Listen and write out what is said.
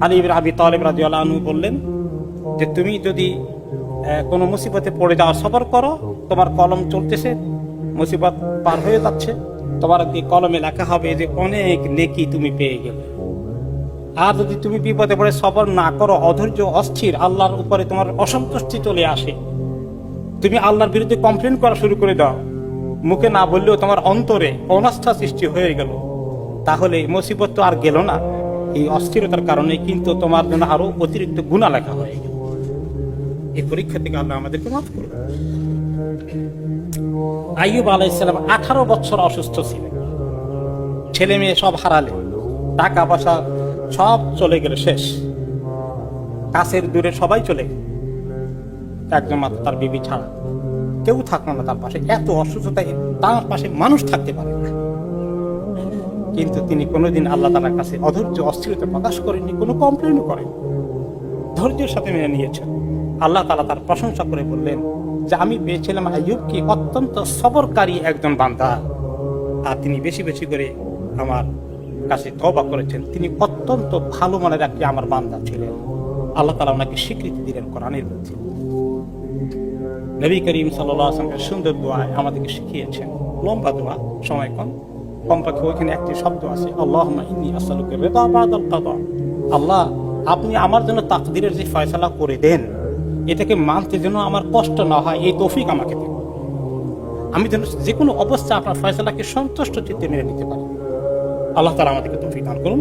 আলী ইবনে আবি তালিব রাদিয়াল্লাহু আনহু বললেন যে তুমি যদি কোনো মুসিবতে পড়ে যাওয়া সবর করো, তোমার কলম চলতেছে, মুসিবত পার হয়ে যাচ্ছে, তোমার কলমে লেখা হবে যে অনেক নেকি তুমি পেয়ে গেলে। আর যদি তুমি বিপদে পড়ে সবর না করো, অধৈর্য অস্থির, আল্লাহর উপরে তোমার অসন্তুষ্টি চলে আসে, তুমি আল্লাহর বিরুদ্ধে কমপ্লেন করা শুরু করে দাও, মুখে না বললেও তোমার অন্তরে অনাস্থা সৃষ্টি হয়ে গেল, তাহলে মুসিবত তো আর গেল না, এই অস্থিরতার কারণে কিন্তু তোমার জন্য আরো অতিরিক্ত গুনাহ লেখা হয়ে গেল। এই পরীক্ষা থেকে আল্লাহ আমাদেরকে মাফ করুন। আইয়ুব আলাইহিস সালাম 18 বছর অসুস্থ ছিলেন, ছেলে মেয়ে সব হারালেন, টাকা পয়সা সব চলে গেল, শেষ, কাছের দূরে সবাই চলে গেল, একজন মাত্র তার বিবি ছাড়া কেউ থাকলো না তার পাশে। এত অসুস্থতায় তার পাশে মানুষ থাকতে পারে না, কিন্তু তিনি কোনোদিন আল্লাহ তাআলার কাছে অধৈর্য অস্থিরতা প্রকাশ করেননি, কোনো কমপ্লেনও করেন, ধৈর্যের সাথে মেনে নিয়েছেন। আল্লাহ তাআলা তার প্রশংসা করে বললেন যে আমি পেয়েছিলাম আইয়ুবকে অত্যন্ত সবরকারী একজন বান্দা, আর তিনি বেশি বেশি করে আমার কাছে তওবা করেছেন, তিনি অত্যন্ত ভালো মানের একটি আমার বান্দা ছিলেন। আল্লাহ তাআলা ওনাকে স্বীকৃতি দিলেন কোরআনের মধ্যে। নবী করিম সাল্লাল্লাহু আলাইহি ওয়াসাল্লাম সুন্দর দোয়া আমাদেরকে শিখিয়েছেন, লম্বা দোয়া, সময় কম, কমপক্ষে ওইখানে একটি শব্দ আছে, আল্লাহুম্মা ইন্নী আসআলুকা রিদা বাদাল কাদা। আল্লাহ, আপনি আমার জন্য তাকদীরের যে ফয়সালা করে দেন, এটাকে মানতে যেন আমার কষ্ট না হয়, এই তৌফিক আমাকে দিন, আমি যেন যে কোনো অবস্থা আপনার ফয়সালাকে সন্তুষ্ট চিত্তে মেনে নিতে পারি। আল্লাহ তাআলা আমাদেরকে তৌফিক দান করুন।